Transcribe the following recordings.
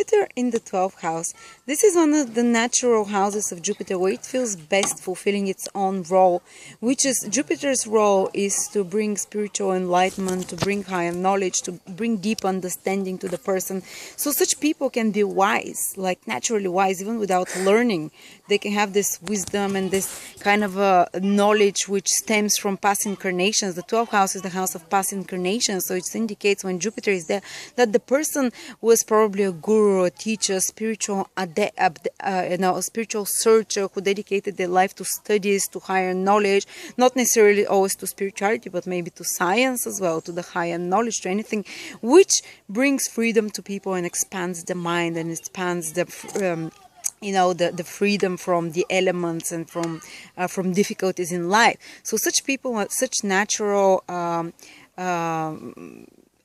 Jupiter in the 12th house. This is one of the natural houses of Jupiter where it feels best fulfilling its own role, which is Jupiter's role is to bring spiritual enlightenment, to bring higher knowledge, to bring deep understanding to the person. So such people can be wise, like naturally wise, even without learning. They can have this wisdom and this kind of knowledge which stems from past incarnations. The 12th house is the house of past incarnations, so it indicates when Jupiter is there that the person was probably a guru, a teacher, spiritual spiritual searcher who dedicated their life to studies, to higher knowledge, not necessarily always to spirituality, but maybe to science as well, to the higher knowledge, to anything which brings freedom to people and expands the mind and expands the the freedom from the elements and from difficulties in life. So such people are such natural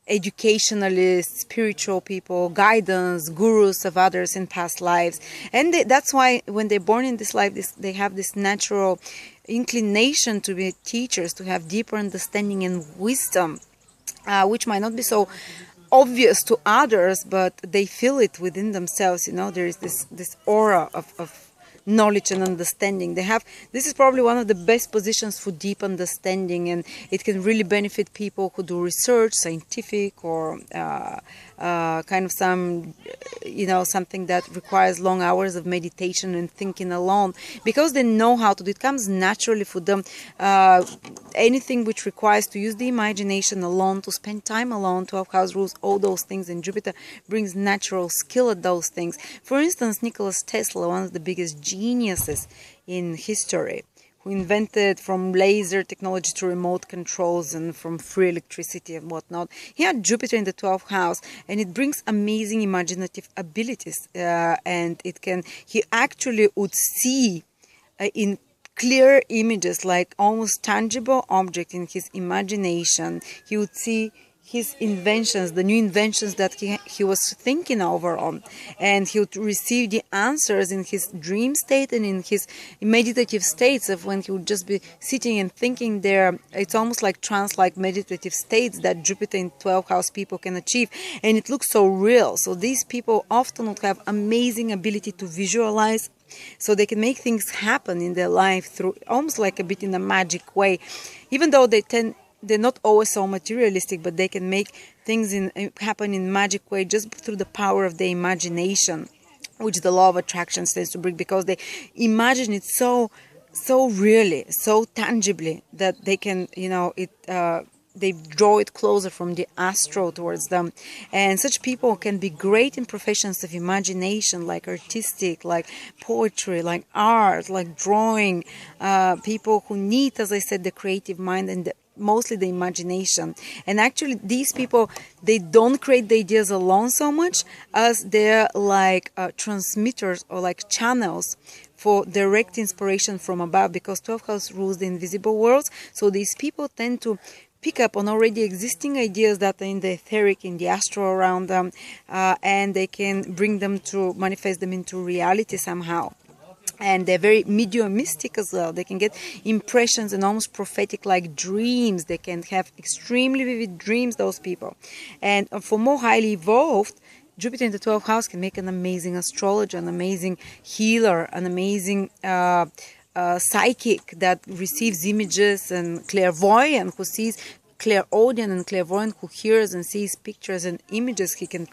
educationalists, spiritual people, guidance, gurus of others in past lives. And that's why when they're born in this life, they have this natural inclination to be teachers, to have deeper understanding and wisdom, which might not be so obvious to others, but they feel it within themselves. There is this aura of knowledge and understanding. This is probably one of the best positions for deep understanding, and it can really benefit people who do research, scientific, or kind of something that requires long hours of meditation and thinking alone, because they know how to do it. It comes naturally for them. Anything which requires to use the imagination alone, to spend time alone, 12th house rules all those things, and Jupiter brings natural skill at those things. For instance, Nikola Tesla, one of the biggest geniuses in history, who invented from laser technology to remote controls and from free electricity and whatnot. He had Jupiter in the 12th house, and it brings amazing imaginative abilities. And he actually would see in clear images, like almost tangible object in his imagination. He would see his inventions, the new inventions that he was thinking over on, and he would receive the answers in his dream state and in his meditative states of when he would just be sitting and thinking there. It's almost like trance-like meditative states that Jupiter in 12th house people can achieve, and it looks so real. So these people often would have amazing ability to visualize, so they can make things happen in their life through almost like a bit in a magic way, even though they're not always so materialistic, but they can make things happen in magic way just through the power of their imagination, which the law of attraction tends to bring, because they imagine it so really, so tangibly, that they can, they draw it closer from the astral towards them. And such people can be great in professions of imagination, like artistic, like poetry, like art, like drawing. People who need, as I said, the creative mind and mostly the imagination. And actually these people, they don't create the ideas alone so much as they're like transmitters or like channels for direct inspiration from above, because 12th house rules the invisible worlds. So these people tend to pick up on already existing ideas that are in the etheric, in the astral around them, and they can bring them to manifest them into reality somehow. And they're very mediumistic as well. They can get impressions and almost prophetic like dreams. They can have extremely vivid dreams, those people. And for more highly evolved, Jupiter in the 12th house can make an amazing astrologer, an amazing healer, an amazing psychic that receives images, and clairvoyant who sees, clairaudient and clairvoyant who hears and sees pictures and images. He can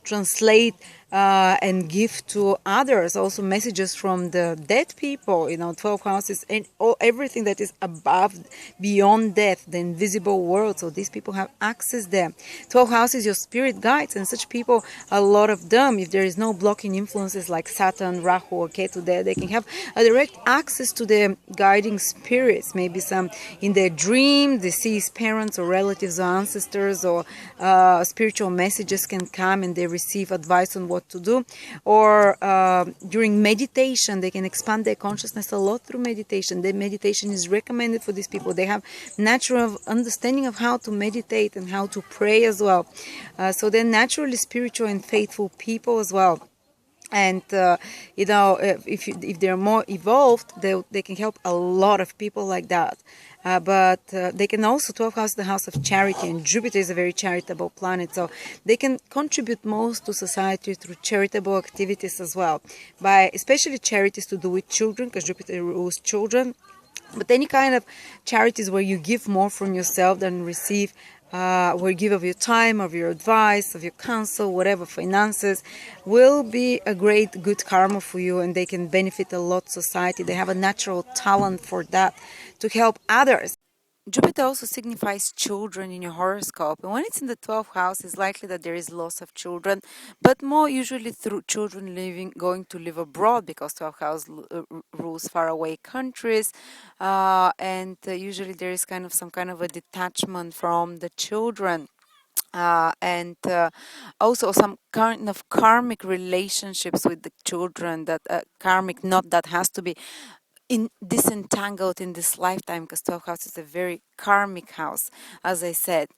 translate and give to others also messages from the dead people. 12 houses and everything that is above, beyond death, the invisible world. So these people have access there. 12 houses, your spirit guides, and such people, a lot of them, if there is no blocking influences like Saturn, Rahu, or Ketu there, they can have a direct access to their guiding spirits. Maybe some in their dream, deceased parents or relatives or ancestors, or spiritual messages can come and they receive advice on what to do. Or during meditation, they can expand their consciousness a lot through meditation. The meditation is recommended for these people. They have natural understanding of how to meditate and how to pray as well. So they're naturally spiritual and faithful people as well. And if they're more evolved, they can help a lot of people like that. But they can also, 12th house is the house of charity, and Jupiter is a very charitable planet, so they can contribute most to society through charitable activities as well, by especially charities to do with children, because Jupiter rules children. But any kind of charities where you give more from yourself than receive, where you give of your time, of your advice, of your counsel, whatever, finances, will be a great good karma for you, and they can benefit a lot society. They have a natural talent for that, to help others. Jupiter also signifies children in your horoscope, and when it's in the 12th house, it's likely that there is loss of children, but more usually through children going to live abroad, because 12th house rules faraway countries, and usually there is kind of some kind of a detachment from the children. And also some kind of karmic relationships with the children, that karmic, not that has to be in disentangled in this lifetime, because 12th house is a very karmic house, as I said.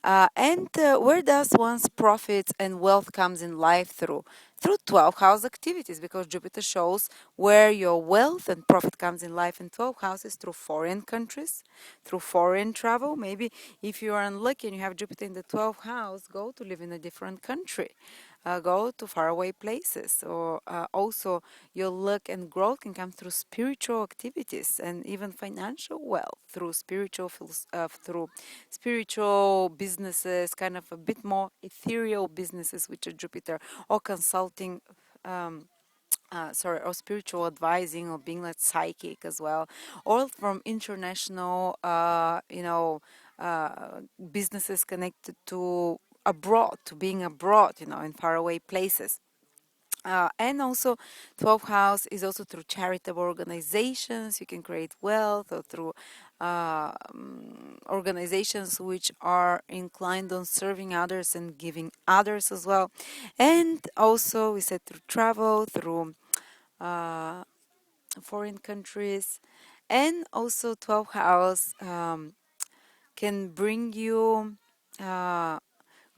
And where does one's profits and wealth comes in life through 12th house activities, because Jupiter shows where your wealth and profit comes in life in 12th houses, through foreign countries, through foreign travel. Maybe if you are unlucky and you have Jupiter in the 12th house, go to live in a different country, go to faraway places. Or also your luck and growth can come through spiritual activities, and even financial wealth through through spiritual businesses, kind of a bit more ethereal businesses with a Jupiter, or consulting. Or spiritual advising, or being like psychic as well, or from international, businesses connected to abroad, to being abroad, in faraway places. And also, 12th house is also through charitable organizations. You can create wealth, or through organizations which are inclined on serving others and giving others as well. And also, we said through travel, through uh, foreign countries. And also, 12th house can bring you uh,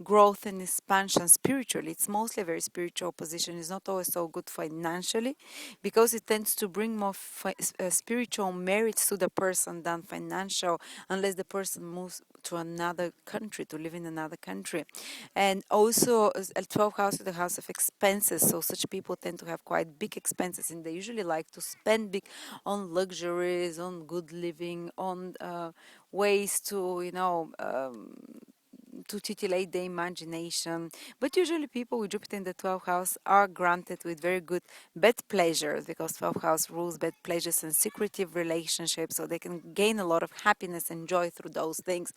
growth and expansion spiritually. It's mostly a very spiritual position. It's not always so good financially, because it tends to bring more spiritual merits to the person than financial, unless the person moves to another country, to live in another country. And also, 12th house is the house of expenses, so such people tend to have quite big expenses, and they usually like to spend big on luxuries, on good living, on ways to, to titillate the imagination. But usually people with Jupiter in the 12th house are granted with very good bed pleasures, because 12th house rules bed pleasures and secretive relationships, so they can gain a lot of happiness and joy through those things,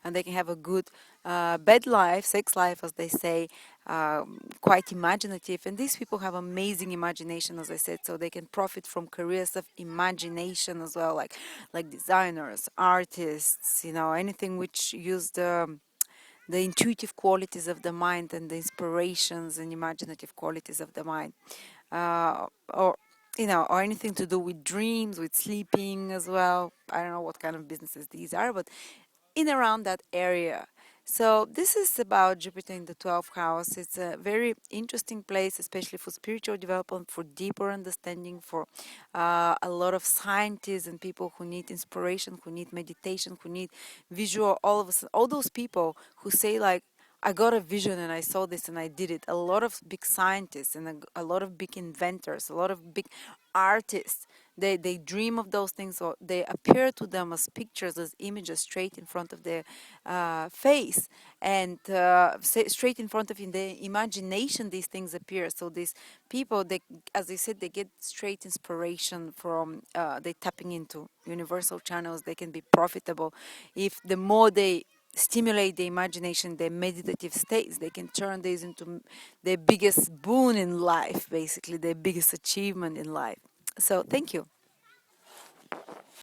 and they can have a good bed life, sex life, as they say, quite imaginative. And these people have amazing imagination, as I said, so they can profit from careers of imagination as well, like designers, artists, anything which use the intuitive qualities of the mind, and the inspirations and imaginative qualities of the mind, or or anything to do with dreams, with sleeping as well. I don't know what kind of businesses these are, but in around that area. So this is about Jupiter in the 12th house. It's a very interesting place, especially for spiritual development, for deeper understanding, for a lot of scientists and people who need inspiration, who need meditation, who need visual. All those people who say like, I got a vision and I saw this and I did it. A lot of big scientists and a lot of big inventors, a lot of big artists, they dream of those things, or they appear to them as pictures, as images straight in front of their face, and straight in front of in their imagination these things appear. So these people, they, as I said, they get straight inspiration from they tapping into universal channels. They can be profitable if the more they stimulate the imagination, their meditative states, they can turn these into their biggest boon in life, basically their biggest achievement in life. So thank you.